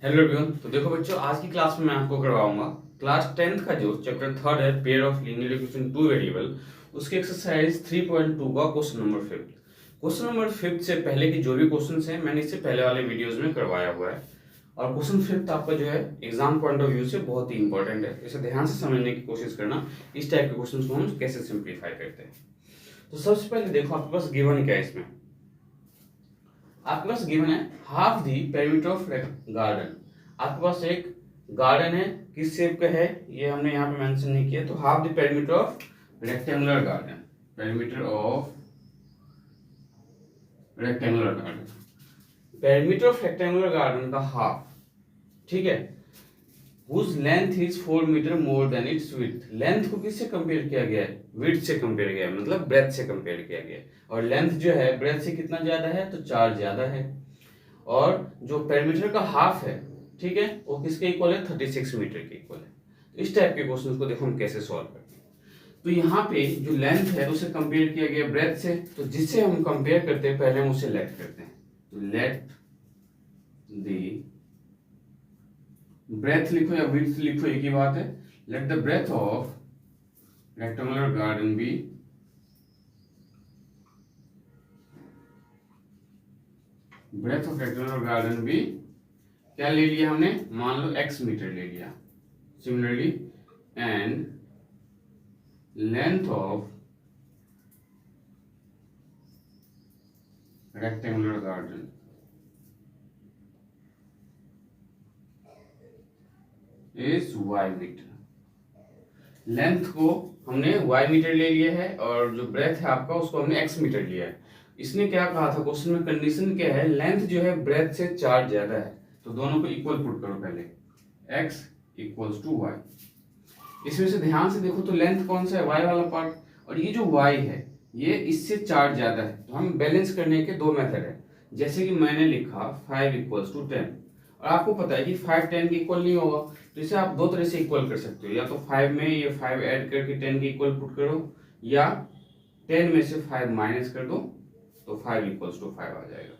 Hello everyone. तो देखो बच्चों, आज की क्लास में मैं आपको करवाऊंगा क्लास 10th का जो चैप्टर थर्ड है pair of linear equation two variable, उसके एक्सरसाइज 3.2 का क्वेश्चन नंबर 5। क्वेश्चन नंबर 5 से पहले की जो भी क्वेश्चंस हैं मैंने इससे पहले वाले वीडियोस में करवाया हुआ है, और क्वेश्चन 5 आपका जो है एग्जाम पॉइंट ऑफ व्यू से बहुत ही इंपॉर्टेंट है। इसे ध्यान से समझने की कोशिश करना, इस टाइप के क्वेश्चन को हम कैसे सिंप्लीफाई करते हैं। तो सबसे पहले देखो आपके पास गिवन क्या है। इसमें आपके पास गिवन है half the perimeter of garden. आपके पास एक गार्डन है, किस शेप का है ये हमने यहाँ पे मेंशन नहीं किया। तो half the perimeter of rectangular garden, perimeter of rectangular garden, perimeter of rectangular garden का हाफ, ठीक है, whose length is 4 metre more than its width। Length को किससे कंपेयर किया गया है? विड्थ से कंपेयर किया है, मतलब ब्रेथ से कंपेयर किया गया है। और लेंथ जो है ब्रेथ से कितना ज्यादा है? तो 4 ज्यादा है। और जो पेरीमीटर का हाफ है, ठीक है, वो किसके इक्वल है? 36 मीटर के इक्वल है। तो इस टाइप के क्वेश्चन को देखो हम कैसे सॉल्व करते हैं। तो यहाँ पे जो लेंथ है उसे कंपेयर किया गया ब्रेथ से, तो जिससे हम कंपेयर करते हैं पहले हम उसे लेट करते हैं। तो लेट दी ब्रेथ लिखो या विड्थ लिखो, एक ही बात है। Let the breadth of rectangular garden be breadth of rectangular garden be, क्या ले लिया हमने? मान लो x मीटर ले लिया। Similarly and length of rectangular garden is y metre. Length को हमने y मीटर ले लिया है और जो ब्रेथ है आपका उसको हमने x मीटर लिया है। इसने क्या कहा था क्वेश्चन में? कंडीशन क्या है? लेंथ जो है ब्रेथ से 4 ज्यादा है, तो दोनों को इक्वल पुट करो पहले, x इक्वल्स टू y। इसमें से ध्यान से देखो तो लेंथ कौन सा है? y वाला पार्ट, और ये जो y है ये इससे 4 ज्यादा है। तो हम बैलेंस करने के दो मेथड है। जैसे कि मैंने लिखा 5 इक्वल्स टू 10, और आपको पता है कि 5 10 के इक्वल नहीं होगा, तो इसे आप दो तरह से इक्वल कर सकते हो। या तो 5 में ये 5 ऐड करके 10 के इक्वल पुट करो, या 10 में से 5 माइनस कर दो, तो 5 इक्वल्स टू 5 आ जाएगा।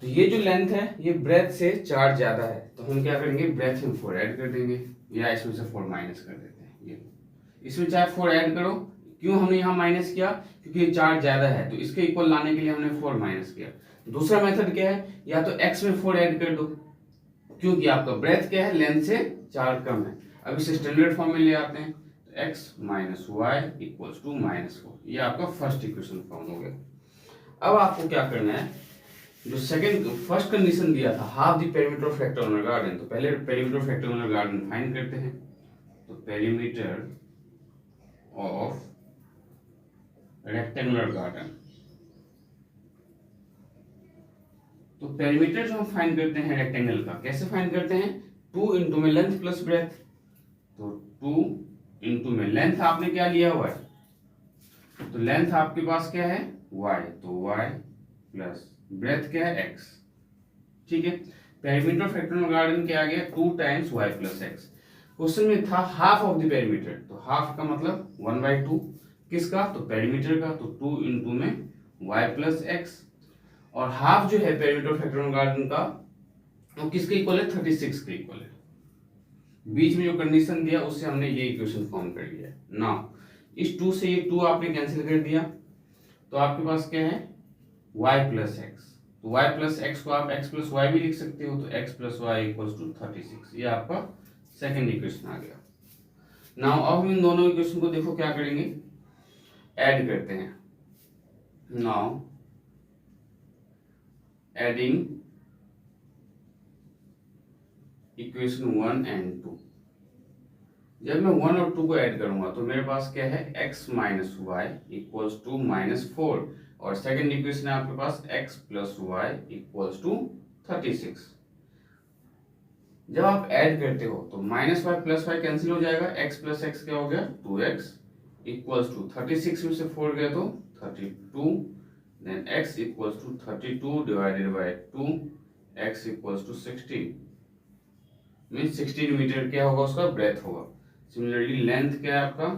तो ये जो लेंथ है ये ब्रेथ से 4 ज्यादा है, तो हम क्या करेंगे? ब्रेथ में 4 ऐड कर देंगे, या इसमें से 4 माइनस कर देते हैं। ये इसमें चाहे 4 ऐड करो, क्यों हमने यहाँ माइनस किया? क्योंकि ये 4 ज्यादा है, तो इसके इक्वल लाने के लिए हमने 4 माइनस किया। दूसरा मेथड क्या है? या तो x में 4 ऐड कर दो, क्योंकि आपका ब्रेथ क्या है? लेंथ से 4 कम है। अब इसे स्टैंडर्ड फॉर्म में ले आते हैं, तो x minus y equals to -4। ये आपका फर्स्ट इक्वेशन फॉर्म हो गया। अब आपको क्या करना है? जो सेकंड फर्स्ट कंडीशन दिया था half the perimeter of rectangular garden, तो पहले perimeter of rectangular garden find करते हैं। तो पेरीमीटर ऑफ रेक्टेंगुलर गार्डन, तो पेरीमीटर जो हम फाइंड करते हैं रेक्टेंगल का, कैसे फाइंड करते हैं? 2 इंटू में लेंथ प्लस ब्रेथ। तो 2 इंटू में लेंथ आपने क्या लिया हुआ है? तो लेंथ आपके पास क्या है? y, तो y प्लस ब्रेथ क्या है? x, ठीक है। पेरीमीटर ऑफ रेक्टेंगुलर गार्डन क्या आ गया? 2 times y plus x। Question में था हाफ ऑफ द पेरीमीटर, तो हाफ का मतलब 1/2 किसका? तो पेरीमीटर का, तो 2 इंटू में y प्लस x। और हाफ जो है पेरीमीटर ऑफ रेक्टेंगुलर गार्डन का वो किसके इक्वल है? 36 के इक्वल है। बीच में जो कंडीशन दिया उससे हमने ये इक्वेशन फॉर्म कर लिया है। नाउ इस 2 से ये 2 आपने कैंसिल कर दिया, तो आपके पास क्या है? y plus x. तो y प्लस एक्स को आप x प्लस वाई भी लिख सकते हो, तो x plus y equals to 36। ये आपका सेकेंड इक्वेशन आ गया। नाउ अब हम इन दोनों इक्वेशन को देखो क्या करेंगे? ऐड करते हैं। Now adding equation 1 and 2। जब मैं 1 और 2 को ऐड करूंगा तो मेरे पास क्या है? x minus y equals to -4, और सेकेंड इक्वेशन है आपके पास x plus y equals to 36। जब आप ऐड करते हो तो -5 प्लस 5 कैंसिल हो जाएगा, x प्लस x क्या हो गया? 2x इक्वल्स टू 36 में से 4 गया तो 32, then x equals to 32 divided by 2, x equals to 16, mean 16 metre क्या होगा? उसका ब्रेथ होगा। सिमिलरली लेंथ क्या है आपका?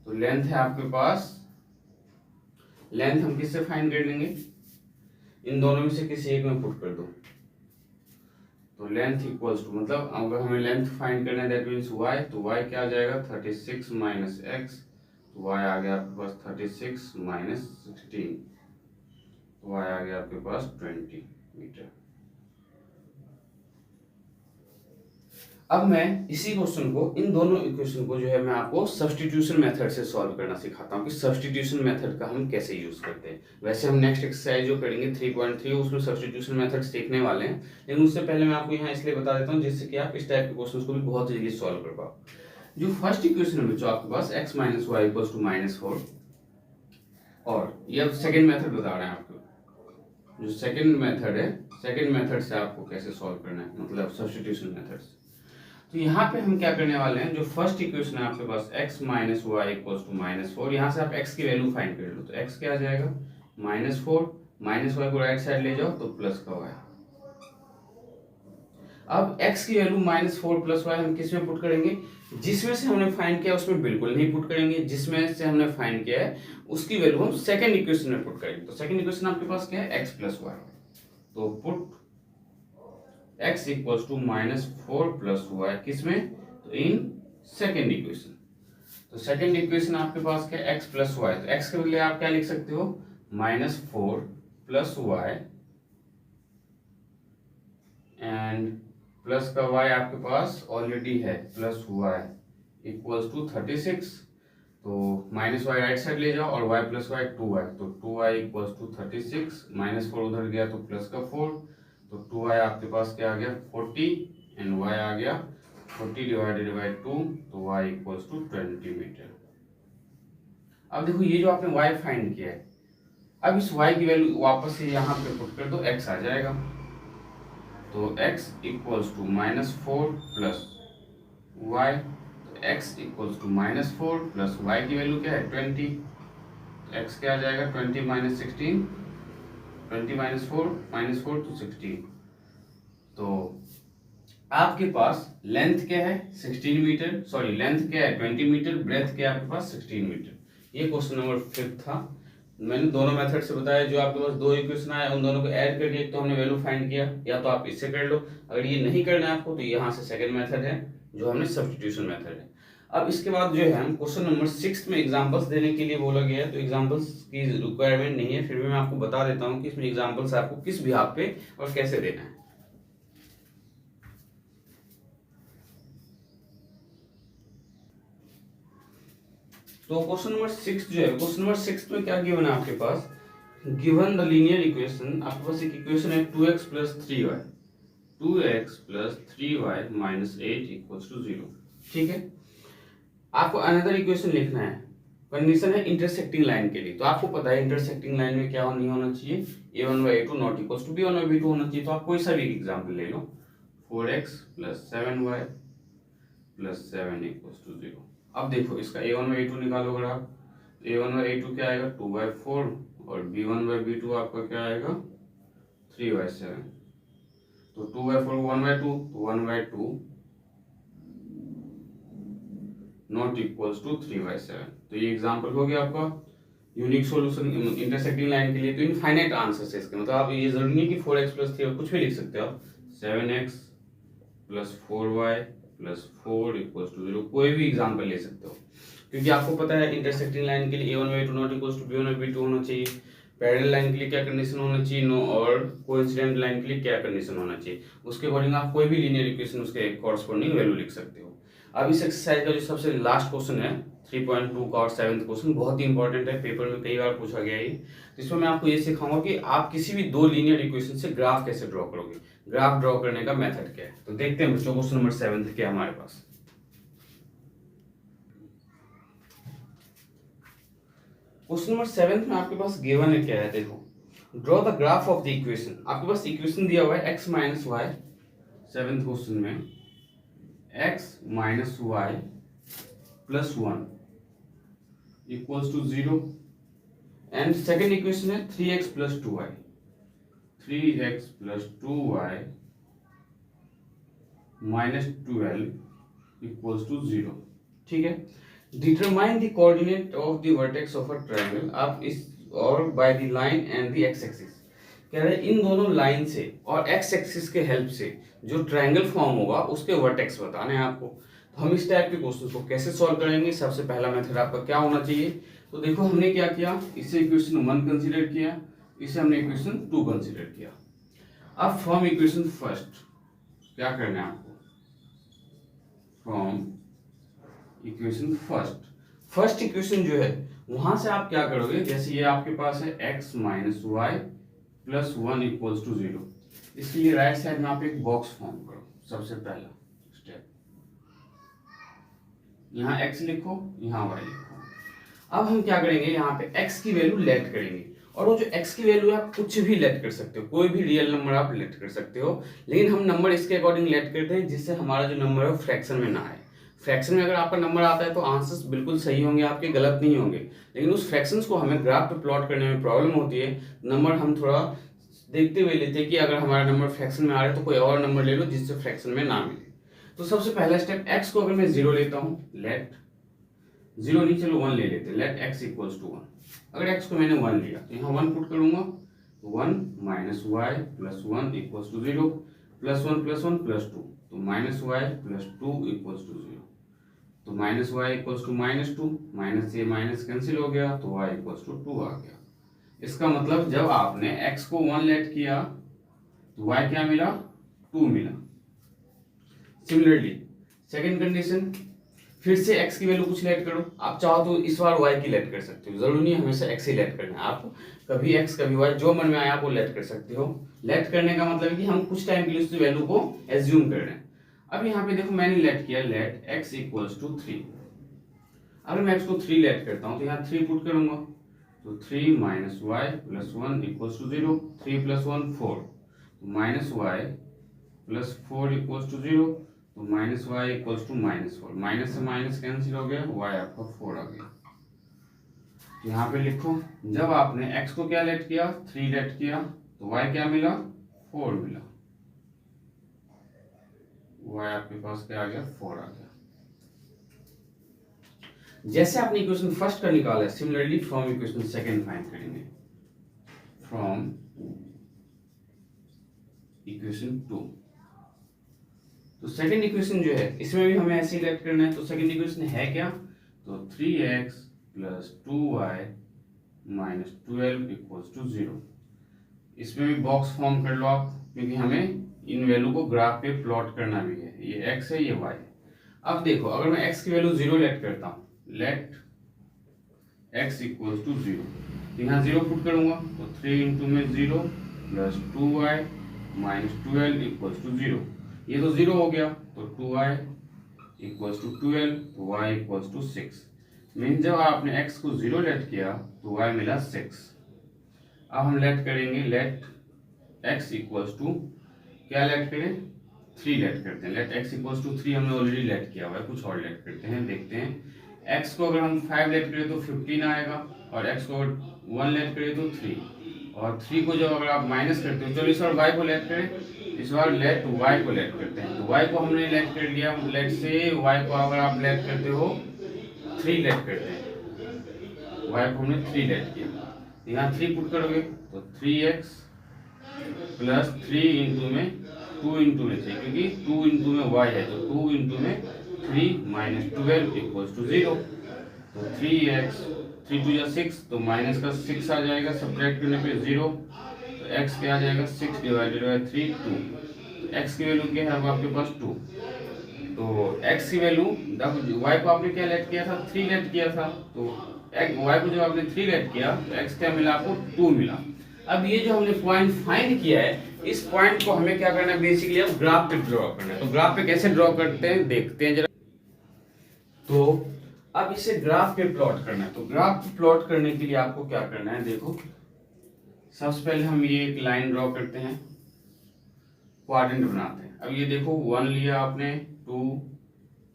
तो लेंथ है आपके पास, लेंथ हम किससे फाइंड कर लेंगे? इन दोनों में से किसी एक में पुट कर दो। तो लेंथ इक्वल्स टू, मतलब अगर हमें लेंथ फाइंड करना है दैट मीन्स y, तो y क्या आ जाएगा 36 माइनस एक्स, तो y आ गया आपके पास 36 माइनस 16, तो y आ गया आपके पास 20 मीटर। अब मैं इसी क्वेश्चन को, इन दोनों इक्वेशन को जो है मैं आपको सब्स्टिट्यूशन मेथड से सॉल्व करना सिखाता हूँ कि सब्स्टिट्यूशन मेथड का हम कैसे यूज करते हैं। वैसे हम नेक्स्ट एक्सरसाइज जो करेंगे 3.3 उसमें सब्स्टिट्यूशन मेथड सीखने वाले हैं, लेकिन उससे पहले मैं आपको यहाँ इसलिए बता देता हूँ जिससे कि आप इस टाइप के क्वेश्चन को भी बहुत इजीली सॉल्व कर पाओ। जो फर्स्ट इक्वेशन है बच्चों आपके पास x minus y equals to -4, और ये अब सेकेंड मेथड बता रहे हैं आपको। जो सेकेंड मेथड है, सेकेंड मेथड से आपको कैसे सॉल्व करना है, मतलब सब्स्टिट्यूशन मेथड से। तो यहाँ पे हम क्या करने वाले हैं, जो फर्स्ट इक्वेशन है आपके पास x minus y equals to -4, यहाँ से आप x की वैल्यू फाइंड कर लो, तो x क्या आ जाएगा -4, माइनस वाई को राइट साइड ले जाओ तो प्लस का y। अब x की वैल्यू -4 प्लस वाई हम किस में पुट करेंगे, जिसमें से हमने फाइंड किया उसमें बिल्कुल नहीं पुट करेंगे, जिसमें से हमने फाइंड किया है उसकी वैल्यू हम सेकंड इक्वेशन में पुट करेंगे। तो सेकंड इक्वेशन आपके पास क्या है, x प्लस वाई, तो put x equals to -4 plus y किसमें, तो इन सेकेंड इक्वेशन। तो सेकेंड इक्वेशन आपके पास क्या है, x प्लस वाई, तो x के बदले आप क्या लिख सकते हो -4 प्लस वाई, एंड प्लस का y आपके पास ऑलरेडी है प्लस वाई इक्वल्स टू 36, तो माइनस वाई राइट साइड ले जाओ और y प्लस वाई 2y, तो 2y इक्वल्स टू 36, -4 उधर गया तो प्लस का 4, तो 2y आपके पास क्या आ गया 40, एंड y आ गया 40 डिवाइडेड बाई 2, तो y इक्वल्स टू 20 मीटर। अब देखो ये जो आपने y फाइंड किया है, अब इस y की वैल्यू वापस से यहाँ पे पुट कर दो, x आ जाएगा, तो x equals to -4 plus y, तो x equals to -4 plus y की वैल्यू क्या है 20, तो x क्या आ जाएगा 20 माइनस 16, 20 माइनस 4 तो 16, तो आपके पास लेंथ क्या है 16 मीटर, सॉरी लेंथ क्या है 20 मीटर, ब्रेथ क्या है आपके पास 16 मीटर। ये क्वेश्चन नंबर 5 था। मैंने दोनों मेथड से बताया, जो आपके पास दो इक्वेशन आया उन दोनों को ऐड कर दिया, तो हमने वैल्यू फाइंड किया, या तो आप इससे कर लो, अगर ये नहीं करना है आपको तो यहाँ से सेकंड मेथड है जो हमने सब्स्टिट्यूशन मेथड है। अब इसके बाद जो है हम क्वेश्चन नंबर 6 में एग्जांपल्स देने के लिए बोला गया है, तो एग्जांपल्स की रिक्वायरमेंट नहीं है, फिर भी मैं आपको बता देता हूँ कि इसमें एग्जांपल्स आपको किस बिहाफ पे और कैसे देना है। तो क्वेश्चन नंबर 6 जो है, क्वेश्चन नंबर 6 में क्या गिवन है आपके पास, गिवन द लीनियर इक्वेशन, आपके पास एक इक्वेशन है 2x plus 3y, 2x plus 3y minus 8 equals to 0। ठीक है, आपको अनदर इक्वेशन लिखना है, कंडीशन है इंटरसेक्टिंग लाइन के लिए, तो आपको पता है इंटरसेक्टिंग लाइन में क्या नहीं होना चाहिए, a1/a2 not equals to b1/b2 होना चाहिए। तो आप कोई सा भी एग्जांपल ले लो, 4x plus 7y plus 7 equals to 0। अब देखो इसका a1/a2 निकालो, अगर आप a1/a2 क्या आएगा 2/4, और b1/b2 आपका क्या आएगा 3/7, तो 2/4 1/2, तो 1/2 नॉट इक्वल्स टू 3/7। तो ये एग्जांपल हो गया आपका यूनिक सॉल्यूशन इंटरसेक्टिंग लाइन के लिए। तो इनफाइनाइट आंसर्स है इसके, मतलब आप ये जरूरी नहीं कि 4x प्लस 3 कुछ भी लिख सकते हो आप, 7x plus 4y plus 4 equals to 0, कोई भी एग्जांपल ले सकते हो, क्योंकि आपको पता है इंटरसेक्टिंग लाइन के लिए a1/a2 not equals to b1/b2 होना चाहिए, पैरेलल लाइन के लिए क्या कंडीशन होना चाहिए नो, और कोइंसिडेंट लाइन के लिए क्या कंडीशन होना चाहिए, उसके अकॉर्डिंग आप कोई भी लीनियर इक्वेशन उसके कॉरस्पॉन्डिंग वैल्यू लिख सकते हो। अब इस एक्सरसाइज का जो सबसे लास्ट क्वेश्चन है 3.2 का और 7th क्वेश्चन बहुत ही इंपॉर्टेंट है, पेपर में कई बार पूछा गया है। तो इसमें मैं आपको ये सिखाऊंगा कि आप किसी भी दो लीनियर इक्वेशन से ग्राफ कैसे ड्रॉ करोगे, ग्राफ ड्रॉ करने का मेथड क्या है। तो देखते हैं बच्चों क्वेश्चन नंबर 7 क्या हमारे पास। क्वेश्चन नंबर 7 में आपके पास गिवन है क्या है, देखो draw the graph of the equation. आपके पास इक्वेशन दिया हुआ है x minus y, 7th question में x minus y plus 1 equals to 0, and second equation है 3x plus 2y, 3x plus 2y minus 12 equals to 0। ठीक है, determine the coordinate of the vertex of a triangle, आप इस और by the line and the x axis, कह रहे हैं इन दोनों लाइन से और एक्स एक्सिस के हेल्प से जो ट्रायंगल फॉर्म होगा उसके वर्टेक्स बताने हैं आपको। तो हम इस टाइप के क्वेश्चन को कैसे सॉल्व करेंगे, सबसे पहला मेथड आपका क्या होना चाहिए। तो देखो हमने क्या किया, इसे इक्वेशन 1 कंसीडर किया, इसे हमने इक्वेशन 2 कंसीडर किया। अब फ्रॉम इक्वेशन फर्स्ट क्या करना है आपको, फ्रॉम इक्वेशन फर्स्ट इक्वेशन जो है वहां से आप क्या करोगे, जैसे ये आपके पास है x minus y plus 1 equals to 0, इसके लिए राइट साइड में आप एक बॉक्स फॉर्म करो। सबसे पहला स्टेप, यहाँ x लिखो, यहाँ y लिखो। अब हम क्या करेंगे, यहाँ पे x की वैल्यू लेट करेंगे, और वो जो x की वैल्यू है आप कुछ भी लेट कर सकते हो, कोई भी रियल नंबर आप लेट कर सकते हो, लेकिन हम नंबर इसके अकॉर्डिंग लेट करते हैं जिससे हमारा जो नंबर है फ्रैक्शन में ना आए। फ्रैक्शन में अगर आपका नंबर आता है तो आंसर्स बिल्कुल सही होंगे आपके, गलत नहीं होंगे, लेकिन उस फ्रैक्शंस को हमें ग्राफ पे प्लॉट करने में प्रॉब्लम होती है। नंबर हम थोड़ा देखते हुए लेते हैं कि अगर हमारा नंबर फ्रैक्शन में आ रहा है तो कोई और नंबर ले लो जिससे फ्रैक्शन में ना मिले। तो सबसे पहला स्टेप, x को अगर मैं 0 लेता हूँ, लेट 0 नहीं, चलो 1 ले लेते हैं, लेट x इक्वल्स टू 1। अगर x को मैंने 1 लिया तो यहाँ 1 पुट करूंगा, 1 minus y plus 1 equals to 0, plus 1 plus 1 plus 2, तो minus y plus 2 equals to 0, तो minus y equals to minus 2, minus से माइनस कैंसिल हो गया तो y इक्वल्स टू 2 आ गया। इसका मतलब जब आपने x को 1 लेट किया तो y क्या मिला, 2 मिला। सिमिलरली सेकंड कंडीशन, फिर से x की वैल्यू कुछ लेट करो, आप चाहो तो इस बार y की लेट कर सकते हो, जरूरी नहीं हमेशा x ही लेट करना है, आप कभी x कभी y जो मन में आया आप वो लेट कर सकते हो। लेट करने का मतलब है कि हम कुछ टाइम के लिए उस वैल्यू को एज्यूम कर रहे हैं। अब यहाँ पे देखो मैंने लेट किया, लेट x इक्वल्स टू 3। अगर मैं x को 3 लेट करता हूँ तो यहाँ 3 पुट करूंगा, तो 3 minus y plus 1 equals to 0, 3 plus 1 4, तो minus y plus 4 equals to 0, तो minus y equals to minus 4, minus से माइनस कैंसिल हो गया, वाई आपका 4 आ गया। यहाँ पे लिखो, जब आपने x को क्या लेट किया, 3 लेट किया, तो y क्या मिला, 4 मिला, y आपके पास क्या आ गया, 4 आ गया। जैसे आपने इक्वेशन फर्स्ट का निकाला है, similarly from equation second find करेंगे, फ्रॉम इक्वेशन 2। तो सेकंड इक्वेशन जो है इसमें भी हमें ऐसे ही लेट करना है। तो सेकंड इक्वेशन है क्या, तो 3x plus 2y minus 12 equals to 0। इसमें भी बॉक्स फॉर्म कर लो आप, क्योंकि हमें इन वैल्यू को ग्राफ पे प्लॉट करना भी है, ये x है ये y है। अब देखो अगर मैं x की वैल्यू 0 लेट करता हूँ, लेट x इक्वल्स टू 0, तो यहाँ 0 पुट करूंगा, तो 3 इंटू में 0 plus 2y minus 12 equals to 0, ये तो 0 हो गया, तो 2y इक्वल्स टू 12, तो y इक्वल्स टू 6। मीन जब आपने x को 0 लेट किया तो y मिला 6। अब हम लेट करेंगे, लेट x इक्वल्स टू, क्या लेट करें, 3 लेट करते हैं। लेट x इक्वल्स टू 3 हमने ऑलरेडी लेट किया हुआ है, कुछ और लेट करते हैं, देखते हैं। x को अगर हम 5 लेट करें तो 15 आएगा, और x को 1 लेट करें तो 3, और 3 को जब अगर आप माइनस करते हो, चलो इस बार y को लेट करें, इस बार लेट y को लेट करते हैं। तो y को हमने लेट कर लिया, लेट से y को अगर आप लेट करते हो 3 लेट करते हैं, y को हमने 3 लेट किया, यहाँ 3 पुट करोगे तो 3x प्लस 3 इंटू में 2 इंटू में 3, क्योंकि 2 इंटू में y है, तो 2 इंटू में 3 माइनस 12 इक्वल्स टू 0, तो 3x 3 टू या 6, तो माइनस का 6 आ जाएगा, सब्ट्रैक्ट करने पे 0, तो x क्या आ जाएगा, 6 डिवाइडेड बाई 3 2, तो x की वैल्यू क्या है अब आपके पास 2, तो x की वैल्यू, y को आपने क्या लेट किया था, 3 लेट किया था, तो y को जब आपने 3 लेट किया तो x क्या मिला आपको, 2 मिला। अब ये जो हमने पॉइंट फाइंड किया है, इस पॉइंट को हमें क्या करना है, बेसिकली अब ग्राफ पे ड्रॉ करना है। तो ग्राफ पे कैसे ड्रॉ करते हैं देखते हैं जरा। तो अब इसे ग्राफ पे प्लॉट करना है, तो ग्राफ पे प्लॉट करने के लिए आपको क्या करना है, देखो सबसे पहले हम ये एक लाइन ड्रॉ करते हैं, क्वाड्रेंट बनाते हैं। अब ये देखो 1 लिया आपने, 2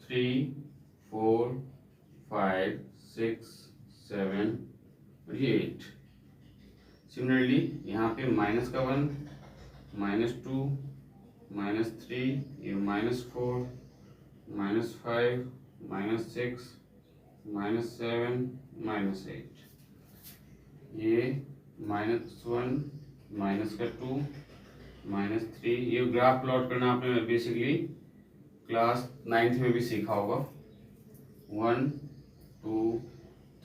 3 4 5 6 7 और ये 8। सिमिलरली यहाँ पे माइनस का 1, माइनस 2, माइनस 3, ये minus 4, minus 5, minus 6, minus 7, minus 8, ये माइनस 1, -2 -3। ये ग्राफ प्लॉट करना आपने बेसिकली क्लास 9th में भी सीखा होगा। 1 2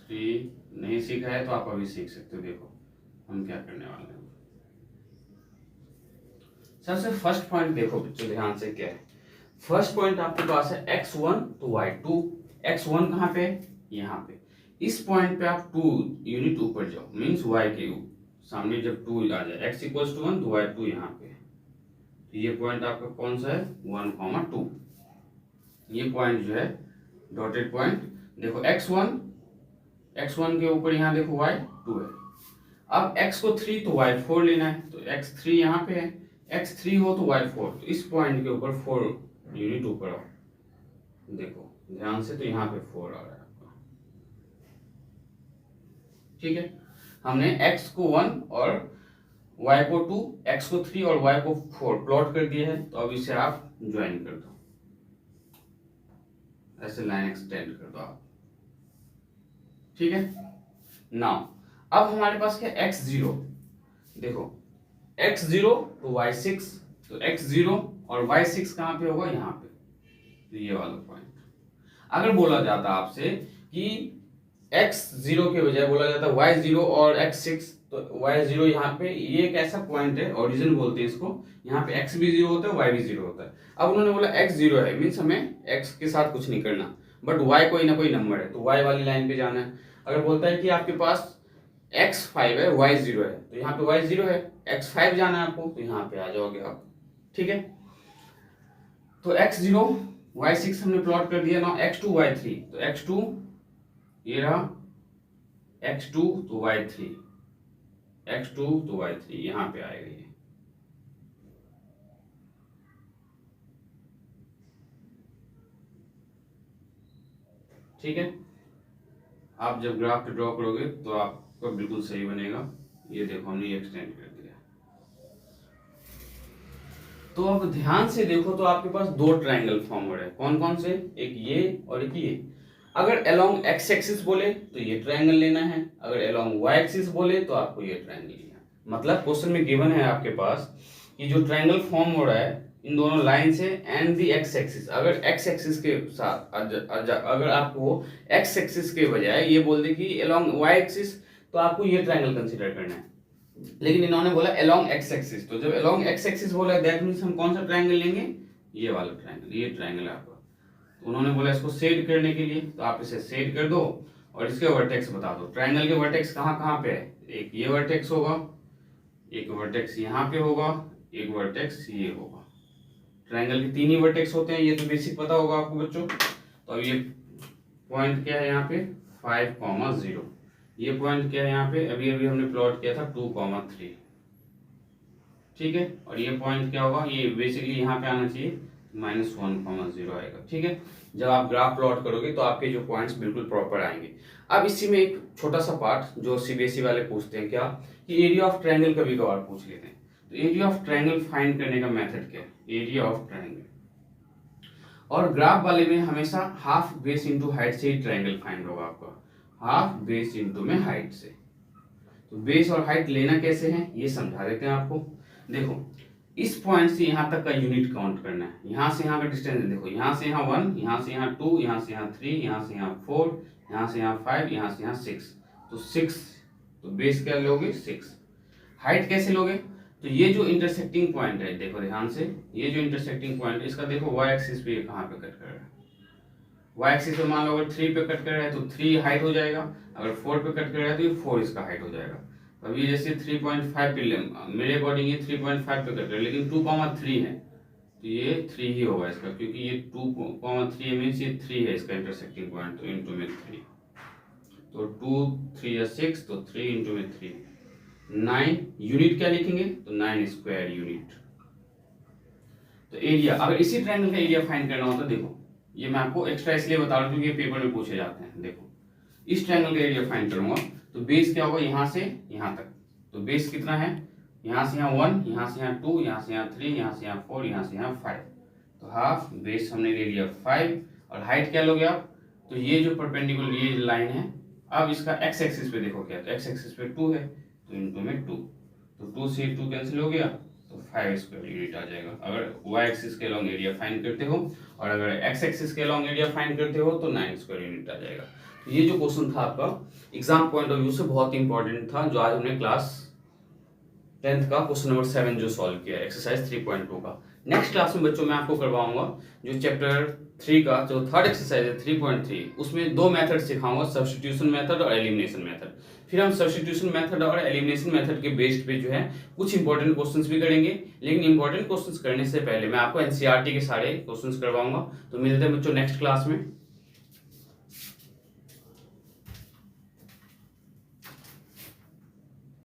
3 नहीं सीखा है तो आप अभी सीख सकते हो। देखो हम क्या करने वाले हैं। सबसे फर्स्ट पॉइंट देखो बच्चों ध्यान से क्या है। फर्स्ट पॉइंट आपके पास है x1 तो y2। x1 कहाँ पे? यहाँ पे। इस पॉइंट पे आप 2 यूनिट ऊपर जाओ, मीन्स y के सामने जब 2 आ जाए, x = 1 तो y2 यहाँ पे। तो ये पॉइंट आपका कौन सा है? 1, 2। ये पॉइंट जो है डॉटेड पॉइंट, देखो x1 के ऊपर यहाँ देखो y2 है। अब x को 3 तो y4 लेना है, तो x3 यहाँ पे है। x3 हो तो y4, तो इस पॉइंट के ऊपर 4 यूनिट ऊपर आओ। देखो ध्यान से, तो यहाँ पे 4 आ रहा है आपका। ठीक है, हमने x को 1 और y को 2, x को 3 और y को 4 प्लॉट कर दिया है। तो अब इसे आप ज्वाइन कर दो, ऐसे लाइन एक्सटेंड कर दो आप। ठीक है, नाउ अब हमारे पास क्या x0, देखो x0 तो y6, तो x0 और y6 कहाँ पे होगा? यहाँ पे। तो ये वाला पॉइंट। अगर बोला जाता आपसे कि x0 के बजाय बोला जाता y0 और x6, तो y0 यहाँ पे, ये एक ऐसा पॉइंट है, ओरिजिन बोलते हैं इसको। यहाँ पे x भी 0 होता है, y भी 0 होता है। अब उन्होंने बोला x0 है, मीन्स हमें x के साथ कुछ नहीं करना, बट y कोई ना कोई नंबर है, तो y वाली लाइन पे जाना है। अगर बोलता है कि आपके पास x5 है, y0 है, तो यहाँ पे y0 है, x5 जाना है आपको, तो यहाँ पे आ जाओगे आप। ठीक है, तो x0 y6 हमने प्लॉट कर दिया ना। x2 y3, तो x2 ये रहा, x2 तो y3, x2 तो y3 यहाँ पे आएगा ये। ठीक है, आप जब ग्राफ ड्रॉ करोगे तो आपका बिल्कुल सही बनेगा। ये देखो हमने ये एक्सटेंड कर दिया। तो अब ध्यान से देखो, तो आपके पास 2 ट्रायंगल फॉर्म हो रहे हैं। कौन कौन से? एक ये और एक ये। अगर अलोंग x एक्सिस बोले तो ये ट्रायंगल लेना है, अगर अलोंग y एक्सिस बोले तो आपको ये ट्रायंगल लेना है। मतलब क्वेश्चन में गिवन है आपके पास कि जो ट्रायंगल फॉर्म हो रहा है इन दोनों लाइन से एंड दी x एक्सिस, अगर x एक्सिस के साथ अगर आपको x एक्सिस के बजाय ये बोल दे कि अलोंग y एक्सिस, तो आपको ये ट्रायंगल कंसीडर करना है। लेकिन इन्होंने बोला अलोंग x एक्सिस, तो जब अलोंग x एक्सिस बोला दैट मींस हम कौन सा ट्रायंगल लेंगे? ये वाला ट्रायंगल। ये ट्रायंगल आपका, तो उन्होंने बोला इसको शेड करने के लिए, तो आप इसे शेड कर दो और इसके वर्टेक्स बता दो। ट्रायंगल के वर्टेक्स कहाँ कहाँ पे है? एक ये वर्टेक्स होगा, एक वर्टेक्स यहाँ पे होगा, एक वर्टेक्स ये होगा। ट्रायंगल के 3 ही वर्टेक्स होते हैं, ये तो बेसिक पता होगा आपको बच्चों। तो अब ये पॉइंट क्या है यहाँ पे? 5, 0। ये पॉइंट क्या है यहाँ पे? अभी अभी हमने प्लॉट किया था 2, 3। ठीक है, और ये पॉइंट क्या होगा? ये बेसिकली यहाँ पे आना चाहिए, -1, 0 आएगा। ठीक है, जब आप ग्राफ प्लॉट करोगे तो आपके जो पॉइंट्स बिल्कुल प्रॉपर आएंगे। अब इसी में एक छोटा सा पार्ट जो सीबीएसई वाले पूछते हैं, क्या कि एरिया ऑफ ट्रायंगल कभी कभार पूछ लेते हैं। तो एरिया ऑफ ट्रायंगल फाइंड करने का मेथड क्या है? एरिया ऑफ ट्रायंगल, और ग्राफ वाले में हमेशा हाफ बेस इंटू हाइट से ही ट्रायंगल फाइंड होगा आपका, हाफ बेस इंटू में हाइट से। तो बेस और हाइट लेना कैसे है ये समझा देते हैं आपको। देखो इस पॉइंट से यहाँ तक का यूनिट काउंट करना है। यहाँ से यहाँ का डिस्टेंस देखो, यहाँ से यहाँ 1, यहाँ से यहाँ 2, यहाँ से यहाँ 3, यहाँ से यहाँ 4, यहाँ से यहाँ 5, यहाँ से यहाँ 6, तो 6। तो बेस क्या लोगे? 6। हाइट कैसे लोगे? तो ये जो इंटरसेक्टिंग पॉइंट है, देखो ध्यान से, ये जो इंटरसेक्टिंग पॉइंट है इसका देखो y एक्सिस पे कहाँ पे कट कर रहा है। y एक्सिस पे मान लो अगर 3 पे कट कर रहा है तो 3 हाइट हो जाएगा, अगर 4 पे कट कर रहा है तो ये 4 इसका हाइट हो जाएगा। अब ये जैसे 3.5 पे मेरे अकॉर्डिंग ये 3.5 पे कट कर, लेकिन 2,3 है तो ये 3 ही होगा इसका, क्योंकि ये 2,3 मीन्स ये 3 है इसका इंटरसेक्टिंग पॉइंट, तो इंटू में 3, तो 2 3 या 6, तो 3 इंटू में 3 9। यूनिट क्या लिखेंगे? तो 9 स्क्वायर यूनिट। तो एरिया, अगर इसी ट्रायंगल का एरिया फाइंड करना हो तो देखो, ये मैं आपको एक्स्ट्रा इसलिए बता रहा हूँ क्योंकि ये पेपर में पूछे जाते हैं। देखो इस ट्रायंगल का एरिया फाइंड करूंगा तो बेस क्या होगा? यहाँ से यहाँ तक, तो बेस कितना है? यहाँ से यहाँ 1, यहाँ से यहाँ 2, यहाँ से यहाँ 3, यहाँ से यहाँ 4, यहाँ से यहाँ 5, तो हाफ बेस हमने ले लिया 5। और हाइट क्या लोगे आप? तो ये जो परपेंडिकुलर ये लाइन है, अब इसका x एक्सिस पे देखो क्या, तो x एक्सिस पे 2 है तो इंटू में 2, तो 2 से 2 कैंसिल हो गया, तो 5 स्क्वायर यूनिट आ जाएगा अगर y एक्सिस के अलॉन्ग एरिया फाइंड करते हो, और अगर x एक्सिस के अलॉन्ग एरिया फाइंड करते हो तो 9 स्क्वायर यूनिट आ जाएगा। तो ये जो क्वेश्चन था आपका एग्जाम पॉइंट ऑफ व्यू से बहुत इंपॉर्टेंट था, जो आज हमने क्लास 10th का क्वेश्चन नंबर 7 जो सॉल्व किया एक्सरसाइज 3.2 का। नेक्स्ट क्लास में बच्चों मैं आपको करवाऊंगा जो चैप्टर 3 का जो थर्ड एक्सरसाइज है 3.3, उसमें 2 मेथड सिखाऊंगा, सब्स्टिट्यूशन मेथड और एलिमिनेशन मेथड। फिर हम सब्स्टिट्यूशन मेथड और एलिमिनेशन मेथड के बेस्ड पे जो है कुछ इंपॉर्टेंट क्वेश्चंस भी करेंगे, लेकिन इंपॉर्टेंट क्वेश्चंस करने से पहले मैं आपको एनसीईआरटी के सारे क्वेश्चंस करवाऊंगा। तो मिलते हैं बच्चों नेक्स्ट क्लास में।